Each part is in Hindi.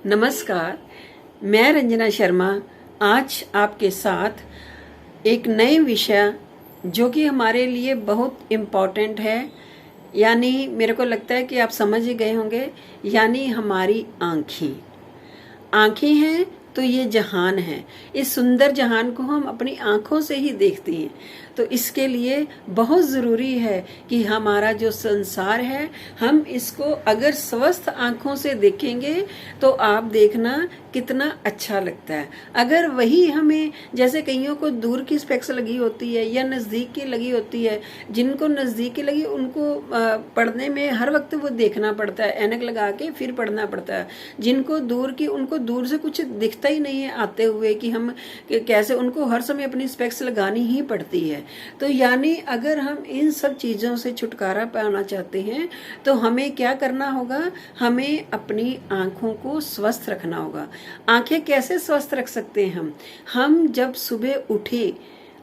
नमस्कार, मैं रंजना शर्मा आज आपके साथ एक नए विषय जो कि हमारे लिए बहुत इम्पॉर्टेंट है, यानी मेरे को लगता है कि आप समझ ही गए होंगे, यानी हमारी आँखें। आँखें हैं तो ये जहान है। इस सुंदर जहान को हम अपनी आँखों से ही देखते हैं। तो इसके लिए बहुत ज़रूरी है कि हमारा जो संसार है, हम इसको अगर स्वस्थ आँखों से देखेंगे तो आप देखना कितना अच्छा लगता है। अगर वही हमें, जैसे कईयों को दूर की स्पेक्स लगी होती है या नज़दीक की लगी होती है, जिनको नज़दीक की लगी उनको पढ़ने में हर वक्त वो देखना पड़ता है, ऐनक लगा के फिर पढ़ना पड़ता है। जिनको दूर की, उनको दूर से कुछ दिखता ही नहीं है आते हुए कि हम कैसे, उनको हर समय अपनी स्पेक्स लगानी ही पड़ती है। तो यानी अगर हम इन सब चीज़ों से छुटकारा पाना चाहते हैं तो हमें क्या करना होगा, हमें अपनी आँखों को स्वस्थ रखना होगा। आँखें कैसे स्वस्थ रख सकते हैं हम जब सुबह उठे,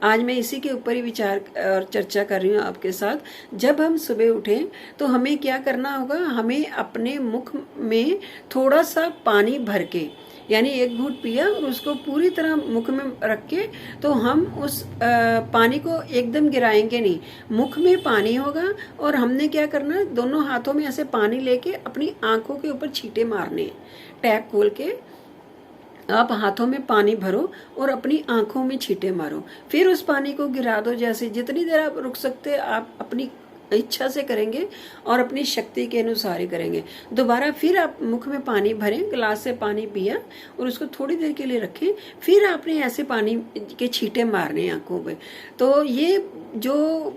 आज मैं इसी के ऊपर ही विचार और चर्चा कर रही हूँ आपके साथ। जब हम सुबह उठें तो हमें क्या करना होगा, हमें अपने मुख में थोड़ा सा पानी भर के, यानी एक घूंट पिया और उसको पूरी तरह मुख में रख के, तो हम उस पानी को एकदम गिराएंगे नहीं, मुख में पानी होगा और हमने क्या करना, दोनों हाथों में ऐसे पानी लेके अपनी आंखों के ऊपर छींटे मारने, टैप खोल के आप हाथों में पानी भरो और अपनी आंखों में छींटे मारो, फिर उस पानी को गिरा दो। जैसे जितनी देर आप रुक सकते आप अपनी इच्छा से करेंगे और अपनी शक्ति के अनुसार ही करेंगे। दोबारा फिर आप मुख में पानी भरें, गिलास से पानी पिया और उसको थोड़ी देर के लिए रखें, फिर आपने ऐसे पानी के छींटे मारने आंखों पे। तो ये जो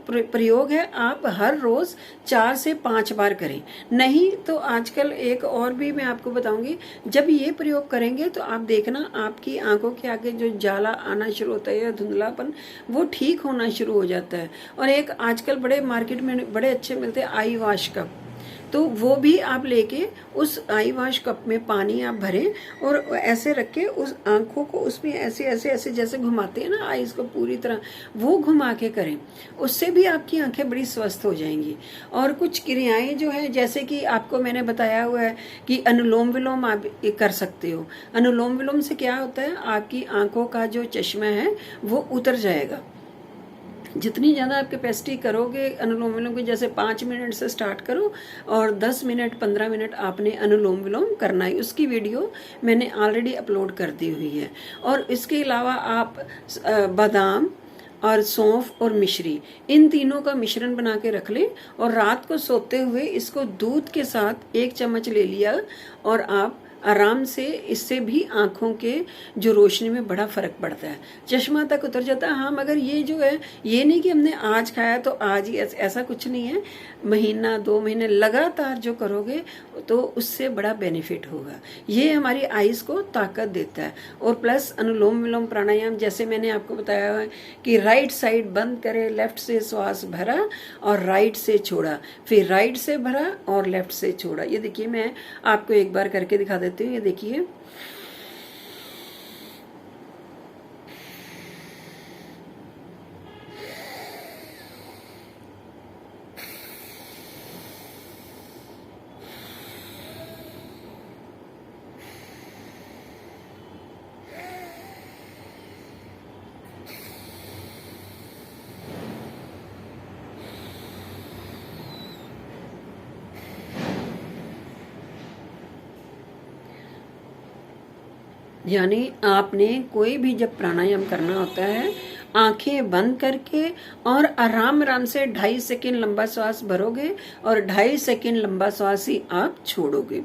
प्रयोग है आप हर रोज 4 से 5 बार करें। नहीं तो आजकल एक और भी मैं आपको बताऊंगी, जब ये प्रयोग करेंगे तो आप देखना आपकी आंखों के आगे जो जाला आना शुरू होता है या धुंधलापन, वो ठीक होना शुरू हो जाता है। और एक आजकल बड़े मार्केट में बड़े अच्छे मिलते हैं आई वॉश कप, तो वो भी आप लेके उस आई वॉश कप में पानी आप भरें और ऐसे रख के उस आंखों को उसमें ऐसे ऐसे ऐसे जैसे घुमाते हैं ना आईज को पूरी तरह, वो घुमा के करें। उससे भी आपकी आंखें बड़ी स्वस्थ हो जाएंगी। और कुछ क्रियाएं जो है, जैसे कि आपको मैंने बताया हुआ है कि अनुलोम विलोम आप कर सकते हो। अनुलोम विलोम से क्या होता है, आपकी आंखों का जो चश्मा है वो उतर जाएगा। जितनी ज़्यादा आप कैपेसिटी करोगे अनुलोम विलोम की, जैसे 5 मिनट से स्टार्ट करो और 10 मिनट 15 मिनट आपने अनुलोम विलोम करना है। उसकी वीडियो मैंने ऑलरेडी अपलोड कर दी हुई है। और इसके अलावा आप बादाम और सौंफ और मिश्री, इन तीनों का मिश्रण बना के रख लें और रात को सोते हुए इसको दूध के साथ 1 चम्मच ले लिया और आप आराम से, इससे भी आंखों के जो रोशनी में बड़ा फर्क पड़ता है, चश्मा तक उतर जाता है। हाँ, मगर ये जो है, ये नहीं कि हमने आज खाया तो आज ही, ऐसा कुछ नहीं है। महीना 2 महीने लगातार जो करोगे तो उससे बड़ा बेनिफिट होगा। ये हमारी आईज को ताकत देता है। और प्लस अनुलोम विलोम प्राणायाम, जैसे मैंने आपको बताया है कि राइट साइड बंद करे, लेफ्ट से श्वास भरा और राइट से छोड़ा, फिर राइट से भरा और लेफ्ट से छोड़ा। ये देखिए, मैं आपको एक बार करके दिखा देती हूँ। ये देखिए, यानी आपने कोई भी जब प्राणायाम करना होता है, आंखें बंद करके और आराम आराम से 2.5 सेकेंड लंबा श्वास भरोगे और 2.5 सेकेंड लंबा श्वास ही आप छोड़ोगे।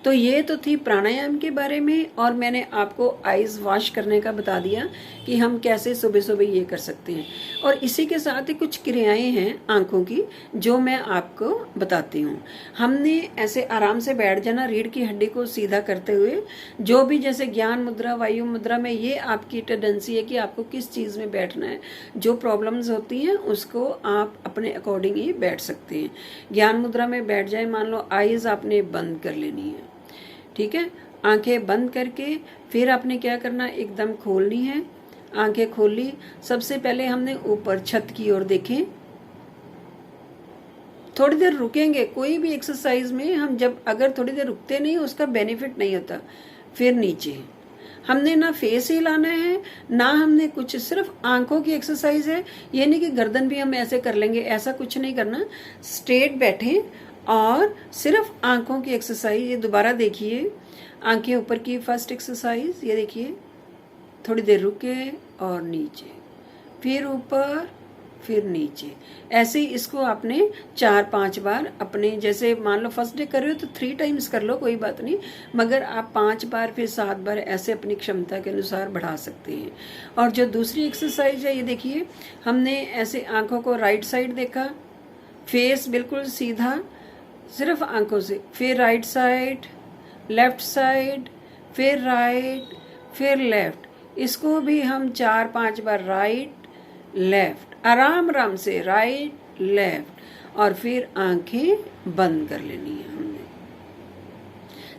तो ये तो थी प्राणायाम के बारे में। और मैंने आपको आईज वॉश करने का बता दिया कि हम कैसे सुबह सुबह ये कर सकते हैं। और इसी के साथ ही कुछ क्रियाएं हैं आंखों की जो मैं आपको बताती हूँ। हमने ऐसे आराम से बैठ जाना, रीढ़ की हड्डी को सीधा करते हुए, जो भी जैसे ज्ञान मुद्रा, वायु मुद्रा में, ये आपकी टेंडेंसी है कि आपको किस चीज़ में बैठना है। जो प्रॉब्लम्स होती हैं उसको आप अपने अकॉर्डिंग ही बैठ सकते हैं। ज्ञान मुद्रा में बैठ जाए, मान लो आईज आपने बंद कर लेनी है, ठीक है। आंखें बंद करके फिर आपने क्या करना, एकदम खोलनी है। आंखें खोल ली, सबसे पहले हमने ऊपर छत की ओर देखें, थोड़ी देर रुकेंगे। कोई भी एक्सरसाइज में हम जब अगर थोड़ी देर रुकते नहीं, उसका बेनिफिट नहीं होता। फिर नीचे। हमने ना फेस हिलाना है, ना हमने कुछ, सिर्फ आंखों की एक्सरसाइज है। ये नहीं कि गर्दन भी हम ऐसे कर लेंगे, ऐसा कुछ नहीं करना। स्ट्रेट बैठे और सिर्फ आंखों की एक्सरसाइज। ये दोबारा देखिए, आंखें ऊपर की फर्स्ट एक्सरसाइज, ये देखिए, थोड़ी देर रुके और नीचे, फिर ऊपर, फिर नीचे। ऐसे ही इसको आपने 4-5 बार अपने, जैसे मान लो फर्स्ट डे कर रहे हो तो 3 टाइम्स कर लो, कोई बात नहीं, मगर आप 5 बार फिर 7 बार ऐसे अपनी क्षमता के अनुसार बढ़ा सकते हैं। और जो दूसरी एक्सरसाइज है, ये देखिए, हमने ऐसे आंखों को राइट साइड देखा, फेस बिल्कुल सीधा सिर्फ आंखों से, फिर राइट साइड, लेफ्ट साइड, फिर राइट, फिर लेफ्ट। इसको भी हम 4-5 बार राइट लेफ्ट, आराम आराम से राइट लेफ्ट, और फिर आंखें बंद कर लेनी है हमने।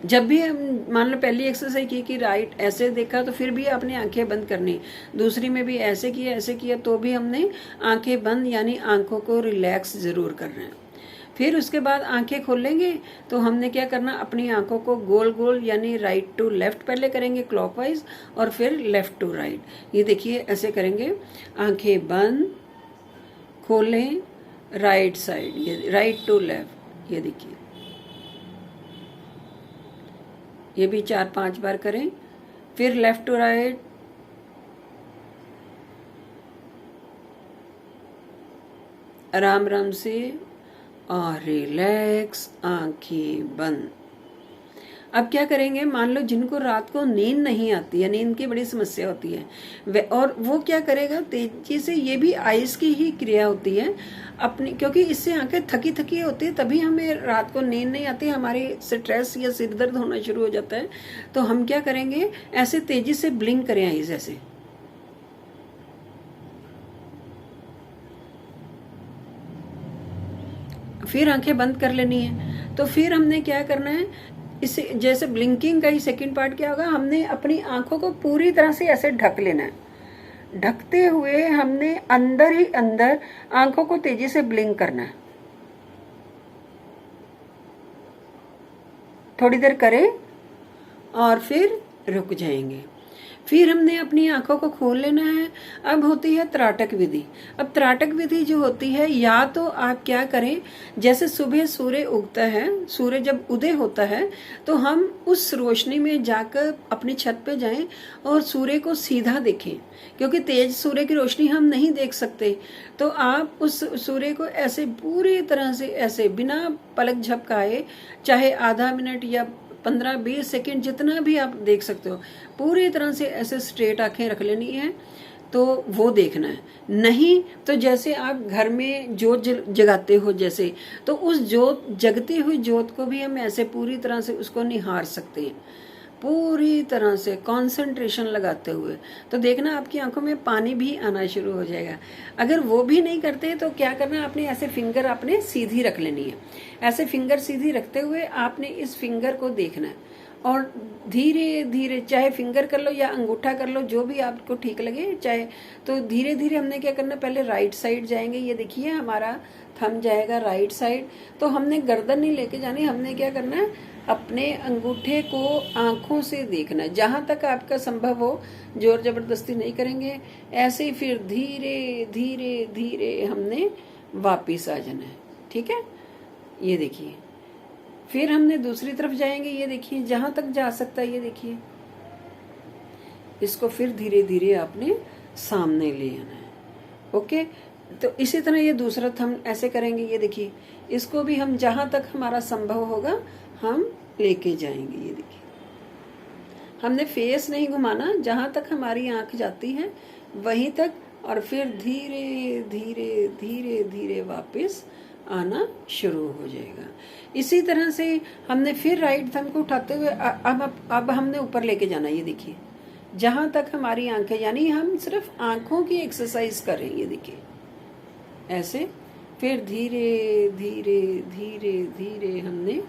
जब भी हम मान लो पहली एक्सरसाइज की कि राइट ऐसे देखा, तो फिर भी आपने आंखें बंद करनी। दूसरी में भी ऐसे किया तो भी हमने आंखें बंद, यानी आंखों को रिलैक्स जरूर करना है। फिर उसके बाद आंखें खोलेंगे तो हमने क्या करना, अपनी आंखों को गोल गोल, यानी राइट टू लेफ्ट पहले करेंगे क्लॉकवाइज, और फिर लेफ्ट टू राइट। ये देखिए ऐसे करेंगे, आंखें बंद, खोलें, राइट साइड, ये राइट टू लेफ्ट, ये देखिए, ये भी 4-5 बार करें। फिर लेफ्ट टू राइट, आराम आराम से, और रिलैक्स, आंखें बंद। अब क्या करेंगे, मान लो जिनको रात को नींद नहीं आती है, नींद की बड़ी समस्या होती है, और वो क्या करेगा, तेजी से, ये भी आइस की ही क्रिया होती है अपनी, क्योंकि इससे आंखें थकी थकी होती है, तभी हमें रात को नींद नहीं आती, हमारी स्ट्रेस या सिर दर्द होना शुरू हो जाता है। तो हम क्या करेंगे, ऐसे तेजी से ब्लिंक करें आइस ऐसे, फिर आंखें बंद कर लेनी है। तो फिर हमने क्या करना है, इसे जैसे ब्लिंकिंग का ही सेकंड पार्ट क्या होगा, हमने अपनी आंखों को पूरी तरह से ऐसे ढक लेना है। ढकते हुए हमने अंदर ही अंदर आंखों को तेजी से ब्लिंक करना है। थोड़ी देर करें और फिर रुक जाएंगे। फिर हमने अपनी आंखों को खोल लेना है। अब होती है त्राटक विधि। अब त्राटक विधि जो होती है, या तो आप क्या करें, जैसे सुबह सूर्य उगता है, सूर्य जब उदय होता है, तो हम उस रोशनी में जाकर अपनी छत पे जाएं और सूर्य को सीधा देखें, क्योंकि तेज सूर्य की रोशनी हम नहीं देख सकते। तो आप उस सूर्य को ऐसे पूरी तरह से, ऐसे बिना पलक झपकाए, चाहे आधा मिनट या 15-20 सेकेंड, जितना भी आप देख सकते हो, पूरी तरह से ऐसे स्ट्रेट आंखें रख लेनी है, तो वो देखना है। नहीं तो जैसे आप घर में जोत जगाते हो जैसे, तो उस जोत, जगती हुई जोत को भी हम ऐसे पूरी तरह से उसको निहार सकते हैं, पूरी तरह से कंसंट्रेशन लगाते हुए। तो देखना आपकी आंखों में पानी भी आना शुरू हो जाएगा। अगर वो भी नहीं करते तो क्या करना, आपने ऐसे फिंगर आपने सीधी रख लेनी है। ऐसे फिंगर सीधी रखते हुए आपने इस फिंगर को देखना है, और धीरे धीरे, चाहे फिंगर कर लो या अंगूठा कर लो, जो भी आपको ठीक लगे, चाहे, तो धीरे धीरे हमने क्या करना, पहले राइट साइड जाएंगे। ये देखिए हमारा थंब जाएगा राइट साइड। तो हमने गर्दन नहीं लेके जानी, हमने क्या करना है, अपने अंगूठे को आंखों से देखना है, जहां तक आपका संभव हो, जोर जबरदस्ती नहीं करेंगे। ऐसे ही फिर धीरे धीरे धीरे हमने वापिस आ जाना है, ठीक है। ये देखिए, फिर हमने दूसरी तरफ जाएंगे। ये देखिए, जहां तक जा सकता है, ये देखिए, इसको फिर धीरे धीरे आपने सामने ले आना है। ओके, तो इसी तरह ये दूसरा थंब ऐसे करेंगे। ये देखिए, इसको भी हम जहां तक हमारा संभव होगा हम लेके जाएंगे। ये देखिए, हमने फेस नहीं घुमाना, जहां तक हमारी आंख जाती है वहीं तक, और फिर धीरे धीरे धीरे धीरे वापस आना शुरू हो जाएगा। इसी तरह से हमने फिर राइट थंब को उठाते हुए अब हमने ऊपर लेके जाना। ये देखिए, जहां तक हमारी आंखें, यानी हम सिर्फ आंखों की एक्सरसाइज कर रहे हैं। ये देखिए ऐसे, फिर धीरे धीरे धीरे धीरे हमने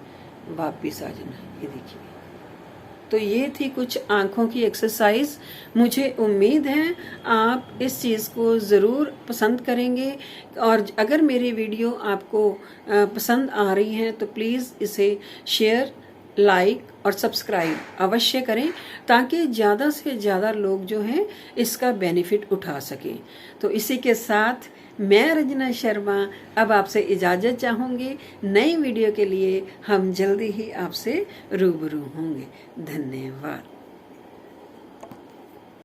वापिस आ जाना है। ये देखिए, तो ये थी कुछ आंखों की एक्सरसाइज। मुझे उम्मीद है आप इस चीज़ को ज़रूर पसंद करेंगे, और अगर मेरी वीडियो आपको पसंद आ रही है तो प्लीज़ इसे शेयर, लाइक और सब्सक्राइब अवश्य करें ताकि ज़्यादा से ज़्यादा लोग जो हैं इसका बेनिफिट उठा सकें। तो इसी के साथ मैं रंजना शर्मा अब आपसे इजाज़त चाहूँगी। नई वीडियो के लिए हम जल्दी ही आपसे रूबरू होंगे। धन्यवाद।